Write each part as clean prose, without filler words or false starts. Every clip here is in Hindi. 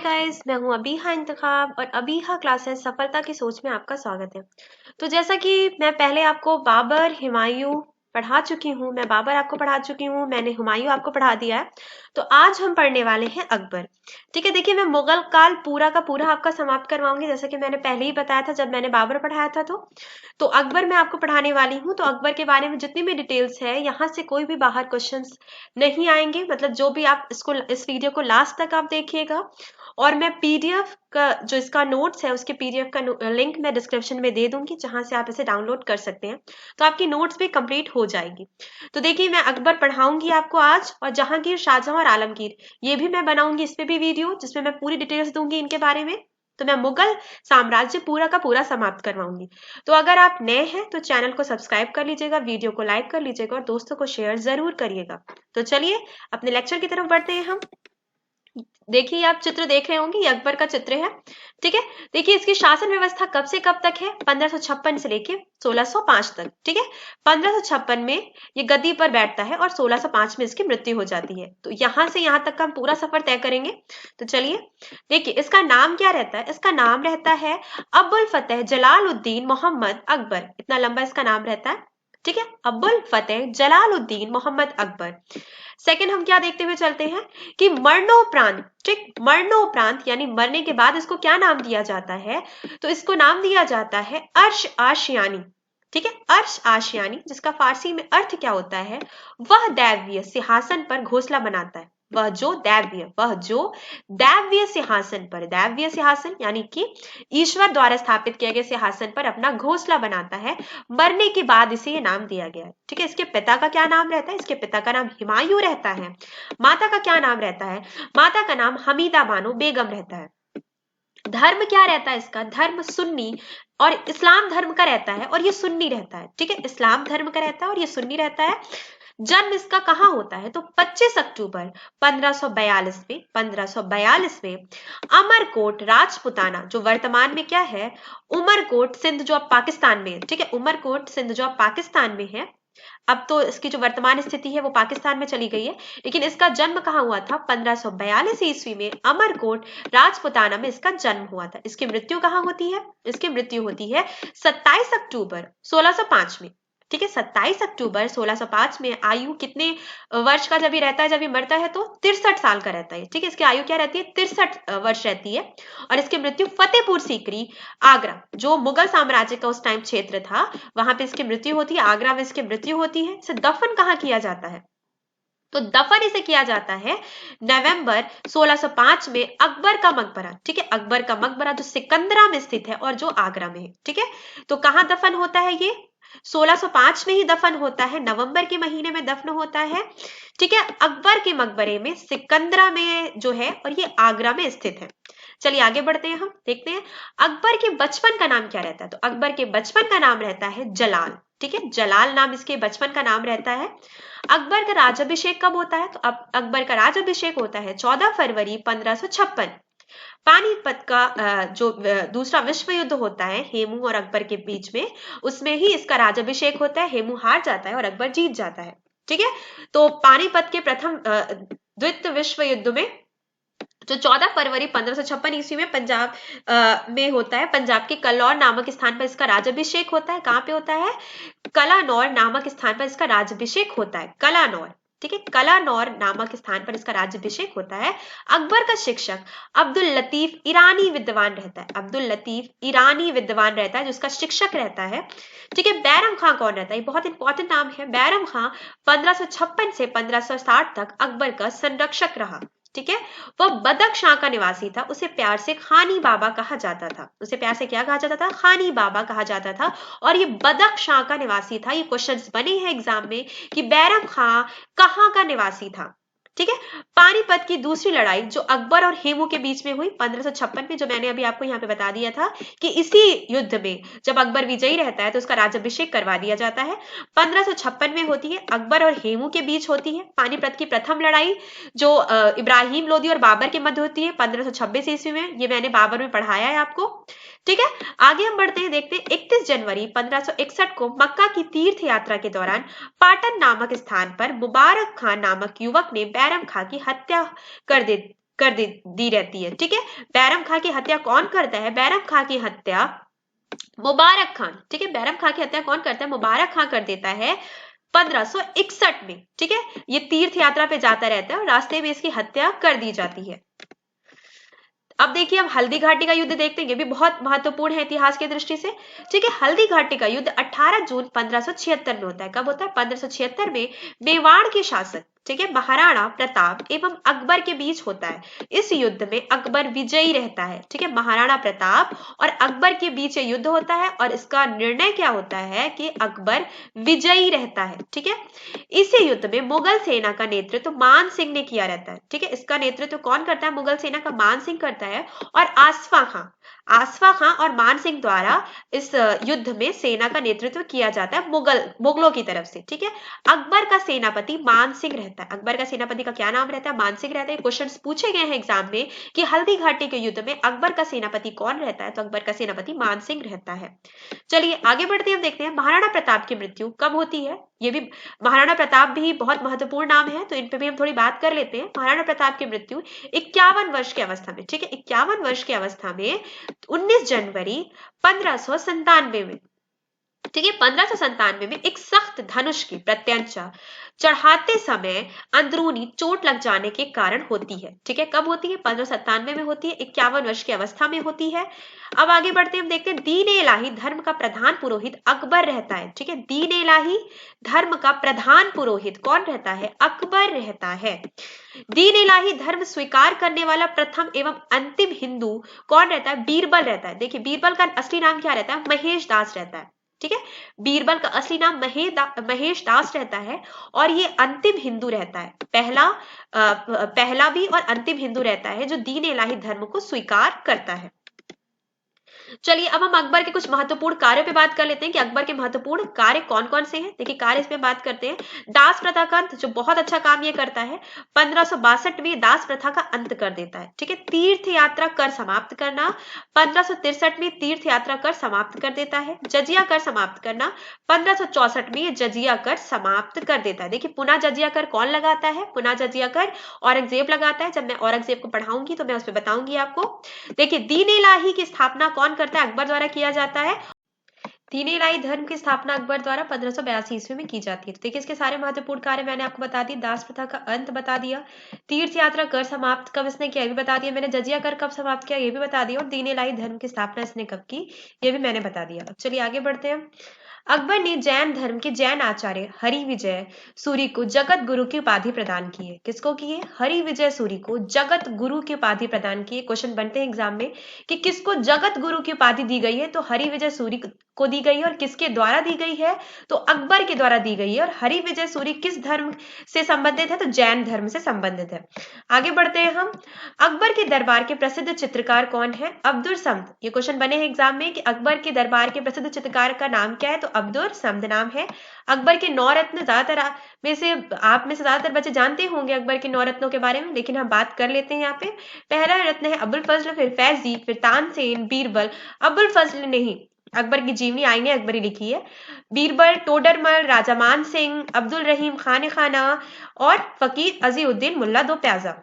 गाइस, मैं हूं अबीहा इंतखाब और अबीहा क्लासेस सफलता की सोच में आपका स्वागत है। तो जैसा कि मैं पहले आपको बाबर हुमायूं पढ़ा चुकी हूँ, मैं बाबर आपको पढ़ा चुकी हूँ, मैंने हुमायूं आपको पढ़ा दिया है। तो आज हम पढ़ने वाले हैं अकबर। ठीक है, देखिए मैं मुगल काल पूरा का पूरा आपका समाप्त करवाऊंगी, जैसा कि मैंने पहले ही बताया था जब मैंने बाबर पढ़ाया था। तो अकबर मैं आपको पढ़ाने वाली हूँ। तो अकबर के बारे में जितनी भी डिटेल्स है, यहाँ से कोई भी बाहर क्वेश्चंस नहीं आएंगे। मतलब जो भी आप इस वीडियो को लास्ट तक आप देखिएगा, और मैं पीडीएफ का जो इसका नोट्स है उसके पीडीएफ का लिंक मैं डिस्क्रिप्शन में दे दूंगी, जहां से आप इसे डाउनलोड कर सकते हैं। तो आपकी नोट्स भी कंप्लीट हो जाएगी। तो देखिए मैं अकबर पढ़ाऊंगी आपको आज, और जहांगीर, शाहजहां और आलमगीर ये भी मैं बनाऊंगी इस पे भी वीडियो, जिसमें मैं पूरी डिटेल्स दूंगी इनके बारे में। तो मैं मुगल साम्राज्य पूरा का पूरा समाप्त करवाऊंगी। तो अगर आप नए हैं तो चैनल को सब्सक्राइब कर लीजिएगा, वीडियो को लाइक कर लीजिएगा और दोस्तों को शेयर जरूर करिएगा। तो चलिए अपने लेक्चर की तरफ बढ़ते हैं हम। देखिए आप चित्र देख रहे होंगे, ये अकबर का चित्र है। ठीक है, देखिए इसकी शासन व्यवस्था कब से कब तक है? 1556 से लेके 1605 तक। ठीक है, 1556 में ये गद्दी पर बैठता है और 1605 में इसकी मृत्यु हो जाती है। तो यहां से यहां तक का हम पूरा सफर तय करेंगे। तो चलिए देखिए इसका नाम क्या रहता है। इसका नाम रहता है अबुल फतेह जलालुद्दीन मोहम्मद अकबर। इतना लंबा इसका नाम रहता है। ठीक है, अबुल फतेह जलालुद्दीन मोहम्मद अकबर। सेकंड हम क्या देखते हुए चलते हैं कि मरणोपरांत, ठीक, मरणोपरांत यानी मरने के बाद इसको क्या नाम दिया जाता है? तो इसको नाम दिया जाता है अर्श आशियानी। ठीक है, अर्श आशियानी, जिसका फारसी में अर्थ क्या होता है? वह दैवीय सिंहासन पर घोंसला बनाता है। वह जो दैवीय सिंहासन पर, दैवीय सिंहासन यानी कि ईश्वर द्वारा स्थापित किए गए सिंहासन पर अपना घोंसला बनाता है, मरने के बाद इसे ये नाम दिया गया है। ठीक है, इसके पिता का क्या नाम रहता है? इसके पिता का नाम हुमायूं रहता है। माता का क्या नाम रहता है? माता का नाम हमीदा बानो बेगम रहता है। धर्म क्या रहता है इसका? धर्म सुन्नी और इस्लाम धर्म का रहता है, और ये सुन्नी रहता है। ठीक है, इस्लाम धर्म का रहता है और ये सुन्नी रहता है। जन्म इसका कहाँ होता है? तो 25 अक्टूबर 1542 में अमरकोट राजपुताना, जो वर्तमान में क्या है? उमरकोट सिंध, जो अब पाकिस्तान में है। ठीक है, उमरकोट सिंध जो अब पाकिस्तान में है। अब तो इसकी जो वर्तमान स्थिति है वो पाकिस्तान में चली गई है, लेकिन इसका जन्म कहाँ हुआ था? 1542 ईस्वी में अमरकोट राजपुताना में इसका जन्म हुआ था। इसकी मृत्यु कहाँ होती है? इसकी मृत्यु होती है 27 अक्टूबर 1605 में। ठीक है, 27 अक्टूबर 1605 में। आयु कितने वर्ष का जब ये रहता है? जब ये मरता है तो 63 साल का रहता है। ठीक है, इसकी आयु क्या रहती है? 63 वर्ष रहती है। और इसकी मृत्यु फतेहपुर सीकरी, आगरा, जो मुगल साम्राज्य का उस टाइम क्षेत्र था, वहां पे इसकी मृत्यु होती है। आगरा में इसकी मृत्यु होती है। इसे दफन कहाँ किया जाता है? तो दफन इसे किया जाता है नवंबर 1605 में अकबर का मकबरा। ठीक है, अकबर का मकबरा जो सिकंदरा में स्थित है और जो आगरा में है। ठीक है, तो कहाँ दफन होता है? ये 1605 में ही दफन होता है, नवंबर के महीने में दफन होता है। ठीक है, अकबर के मकबरे में सिकंदरा में जो है, और ये आगरा में स्थित है। चलिए आगे बढ़ते हैं, हम देखते हैं अकबर के बचपन का नाम क्या रहता है। तो अकबर के बचपन का नाम रहता है जलाल। ठीक है, जलाल नाम इसके बचपन का नाम रहता है। अकबर का राज्याभिषेक कब होता है? तो अब अकबर का राज्याभिषेक होता है 14 फरवरी 1556। पानीपत का जो दूसरा विश्व युद्ध होता है हेमू और अकबर के बीच में, उसमें ही इसका राज्याभिषेक होता है। हेमू हार जाता है और अकबर जीत जाता है। ठीक है, तो पानीपत के प्रथम द्वितीय विश्व युद्ध में जो 14 फरवरी 1556 ईस्वी में पंजाब में होता है, पंजाब के कलौर नामक स्थान पर इसका राज्याभिषेक होता है। कहाँ पे होता है? कलानौर नामक स्थान पर इसका राज्याभिषेक होता है। कलानौर, ठीक है, कलानौर नामक स्थान पर इसका राज्याभिषेक होता है। अकबर का शिक्षक अब्दुल लतीफ ईरानी विद्वान रहता है। अब्दुल लतीफ ईरानी विद्वान रहता है, जो उसका शिक्षक रहता है। ठीक है, बैरम खां कौन रहता है? ये बहुत इंपॉर्टेंट नाम है। बैरम खां 1556 से 1560 तक अकबर का संरक्षक रहा। ठीक है, वह बदक शाह का निवासी था। उसे प्यार से खानी बाबा कहा जाता था। उसे प्यार से क्या कहा जाता था? खानी बाबा कहा जाता था। और ये बदक शाह का निवासी था। ये क्वेश्चंस बने हैं एग्जाम में कि बैरम खां कहाँ का निवासी था। ठीक है, पानीपत की दूसरी लड़ाई जो अकबर और हेमू के बीच में हुई 1556 में, जो मैंने अभी आपको यहाँ पे बता दिया था कि इसी युद्ध में जब अकबर विजयी रहता है तो उसका राज्याभिषेक करवा दिया जाता है। 1556 में होती है, अकबर और हेमू के बीच होती है। पानीपत की प्रथम लड़ाई जो इब्राहिम लोदी और बाबर के मध्य होती है 1526 ईस्वी में। ये मैंने बाबर में पढ़ाया है आपको। ठीक है, आगे हम बढ़ते हैं, देखते हैं 31 जनवरी 1561 को मक्का की तीर्थ यात्रा के दौरान पाटन नामक स्थान पर मुबारक खान नामक युवक ने बैरम खां की हत्या कर दी रहती है। ठीक है, बैरम खां की हत्या कौन करता है? बैरम खां की हत्या मुबारक खान, ठीक है, बैरम खां की हत्या कौन करता है? मुबारक खां कर देता है 1561 में। ठीक है, ये तीर्थ यात्रा पे जाता रहता है और रास्ते में इसकी हत्या कर दी जाती है। अब देखिए, हम हल्दी घाटी का युद्ध देखते हैं, ये भी बहुत महत्वपूर्ण है इतिहास की दृष्टि से। ठीक है, हल्दी घाटी का युद्ध 18 जून 1576 में होता है। कब होता है? 1576 में मेवाड़ के शासक, ठीक है, महाराणा प्रताप एवं अकबर के बीच होता है। इस युद्ध में अकबर विजयी रहता है। ठीक है, महाराणा प्रताप और अकबर के बीच ये युद्ध होता है और इसका निर्णय क्या होता है कि अकबर विजयी रहता है। ठीक है, इसी युद्ध में मुगल सेना का नेतृत्व मान सिंह ने किया रहता है। ठीक है, इसका नेतृत्व कौन करता है? मुगल सेना का मान सिंह करता है और आसफा खां और मान सिंह द्वारा इस युद्ध में सेना का नेतृत्व किया जाता है मुगलों की तरफ से। ठीक है, अकबर का सेनापति मान सिंह रहता है। अकबर का सेनापति का क्या नाम रहता है? मान सिंह रहता है। क्वेश्चन पूछे गए हैं एग्जाम में कि हल्दी घाटी के युद्ध में अकबर का सेनापति कौन रहता है? तो अकबर का सेनापति मान सिंह रहता है। चलिए आगे बढ़ते हैं, हम देखते हैं महाराणा प्रताप की मृत्यु कब होती है। ये भी, महाराणा प्रताप भी बहुत महत्वपूर्ण नाम है, तो इन पे भी हम थोड़ी बात कर लेते हैं। महाराणा प्रताप की मृत्यु 51 वर्ष की अवस्था में, ठीक है, 51 वर्ष की अवस्था में 19 जनवरी 1597 में, ठीक है, 1597 में एक सख्त धनुष की प्रत्यंचा चढ़ाते समय अंदरूनी चोट लग जाने के कारण होती है। ठीक है, कब होती है? 1597 में होती है, 51 वर्ष की अवस्था में होती है। अब आगे बढ़ते हैं, हम देखते हैं दीन इलाही धर्म का प्रधान पुरोहित अकबर रहता है। ठीक है, दीन इलाही धर्म का प्रधान पुरोहित कौन रहता है? अकबर रहता है। दीन इलाही धर्म स्वीकार करने वाला प्रथम एवं अंतिम हिंदू कौन रहता है? बीरबल रहता है। देखिए, बीरबल का असली नाम क्या रहता है? महेश दास रहता है। ठीक है, बीरबल का असली नाम महेश दास रहता है और ये अंतिम हिंदू रहता है, पहला भी और अंतिम हिंदू रहता है जो दीन इलाही धर्म को स्वीकार करता है। चलिए अब हम अकबर के कुछ महत्वपूर्ण कार्यों पे बात कर लेते हैं कि अकबर के महत्वपूर्ण कार्य कौन कौन से हैं। देखिए, कार्य इसमें बात करते हैं। दास प्रथा का अंत, जो बहुत अच्छा काम ये करता है, 1562 में दास प्रथा का अंत कर देता है। ठीक है, तीर्थ यात्रा कर समाप्त करना, 1563 में तीर्थ यात्रा कर समाप्त कर देता है। जजिया कर समाप्त करना, 1564 में ये जजिया कर समाप्त कर देता है। देखिए, पुनः जजिया कर कौन लगाता है? पुनः जजिया कर औरंगजेब लगाता है। जब मैं औरंगजेब को पढ़ाऊंगी तो मैं उस पर बताऊंगी आपको। देखिए, दीन इलाही की स्थापना कौन करता है? अकबर द्वारा किया जाता है। दीन इलाही धर्म की स्थापना अकबर द्वारा 1582 ईस्वी में की जाती है। तो देखिए, इसके सारे महत्वपूर्ण कार्य मैंने आपको बता दी। दास प्रथा का अंत बता दिया, तीर्थ यात्रा कर समाप्त कब इसने किया ये भी बता दिया मैंने, जजिया कर कब समाप्त किया ये भी बता दिया, और दीन इलाही धर्म की स्थापना इसने कब की ये भी मैंने बता दिया। अब चलिए आगे बढ़ते हैं। अकबर ने जैन धर्म के जैन आचार्य हरि विजय सूरी को जगत गुरु की उपाधि प्रदान की है। किसको की है? हरि विजय सूरी को जगत गुरु की उपाधि प्रदान की है। क्वेश्चन बनते हैं एग्जाम में कि किसको जगत गुरु की उपाधि दी गई है, तो हरि विजय सूरी को दी गई है। और किसके द्वारा दी गई है? तो अकबर के द्वारा दी गई है। और हरि विजय सूरी किस धर्म से संबंधित है? तो जैन धर्म से संबंधित है। आगे बढ़ते हैं हम। अकबर के दरबार के प्रसिद्ध चित्रकार कौन है? अब्दुल समद। ये क्वेश्चन बने हैं एग्जाम में कि अकबर के दरबार के प्रसिद्ध चित्रकार का नाम क्या है? तो अब्दुल समद नाम है। अकबर के 9 रत्न ज्यादातर आप में से ज्यादातर बच्चे जानते होंगे अकबर के 9 रत्नों के बारे में, लेकिन हम बात कर लेते हैं यहाँ पे। पहला रत्न है अबुल फजल, फिर फैजी, फिर तानसेन, बीरबल। अबुल फजल ने ही अकबर की जीवनी आईने अकबरी लिखी है। बीरबल, टोडरमल, राजा मान सिंह, अब्दुल रहीम खान खाना और फकीर अजीउद्दीन मुल्ला दो प्याजा।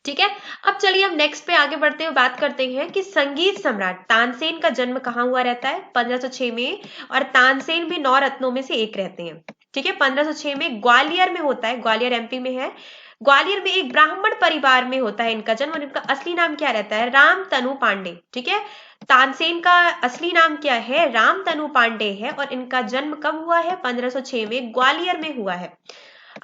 ठीक है, अब चलिए हम नेक्स्ट पे आगे बढ़ते हुए बात करते हैं कि संगीत सम्राट तानसेन का जन्म कहाँ हुआ रहता है? 1506 में। और तानसेन भी 9 रत्नों में से एक रहते हैं। ठीक है, 1506 में ग्वालियर में होता है, ग्वालियर एमपी में है। ग्वालियर में एक ब्राह्मण परिवार में होता है इनका जन्म। और इनका असली नाम क्या रहता है? राम तनु पांडे। ठीक है, तानसेन का असली नाम क्या है? राम तनु पांडे है। और इनका जन्म कब हुआ है? 1506 में ग्वालियर में हुआ है।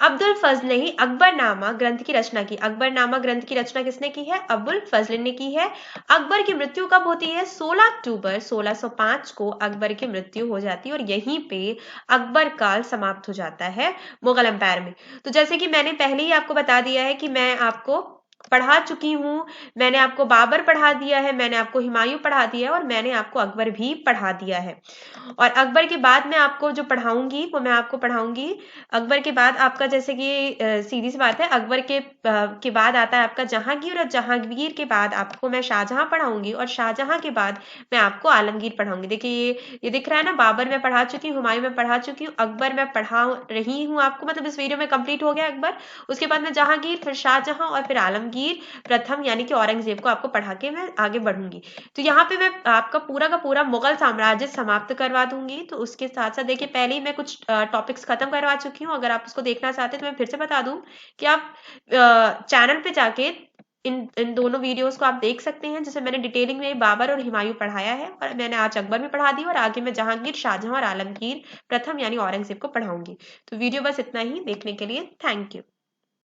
अब्दुल फजल ने ही अकबरनामा ग्रंथ की रचना की। अकबरनामा ग्रंथ की रचना किसने की है? अब्दुल फजल ने की है। अकबर की मृत्यु कब होती है? 16 अक्टूबर 1605 को अकबर की मृत्यु हो जाती है और यहीं पे अकबर काल समाप्त हो जाता है मुगल एम्पायर में। तो जैसे कि मैंने पहले ही आपको बता दिया है कि मैं आपको पढ़ा चुकी हूँ, मैंने आपको बाबर पढ़ा दिया है, मैंने आपको हुमायूं पढ़ा दिया है और मैंने आपको अकबर भी पढ़ा दिया है। और अकबर के बाद मैं आपको जो पढ़ाऊंगी वो मैं आपको पढ़ाऊंगी अकबर के बाद आपका, जैसे कि सीधी सी बात है, अकबर के बाद आता है आपका जहांगीर और जहांगीर के बाद आपको मैं शाहजहां पढ़ाऊंगी और शाहजहां के बाद मैं आपको आलमगीर पढ़ाऊंगी। देखिए ये दिख रहा है ना, बाबर मैं पढ़ा चुकी हूँ, हुमायूं मैं पढ़ा चुकी हूँ, अकबर मैं पढ़ा रही हूँ आपको, मतलब इस वीडियो में कंप्लीट हो गया अकबर। उसके बाद में जहांगीर, फिर शाहजहां और फिर आलमगीर आलमगीर प्रथम यानी कि औरंगजेब को आपको पढ़ा के मैं आगे बढ़ूंगी। तो यहाँ पे मैं आपका पूरा का पूरा मुगल साम्राज्य समाप्त करवा दूंगी। तो उसके साथ साथ देखिए पहले ही मैं कुछ टॉपिक्स खत्म करवा चुकी हूँ। अगर आप उसको देखना चाहते हैं तो मैं फिर से बता दूं कि आप चैनल पे जाके इन दोनों वीडियोस को आप देख सकते हैं, जिसमें मैंने डिटेलिंग में बाबर और हुमायूं पढ़ाया है, और मैंने आज अकबर में पढ़ा दी, और आगे मैं जहांगीर, शाहजहां और आलमगीर प्रथम यानी औरंगजेब को पढ़ाऊंगी। तो वीडियो बस इतना ही। देखने के लिए थैंक यू।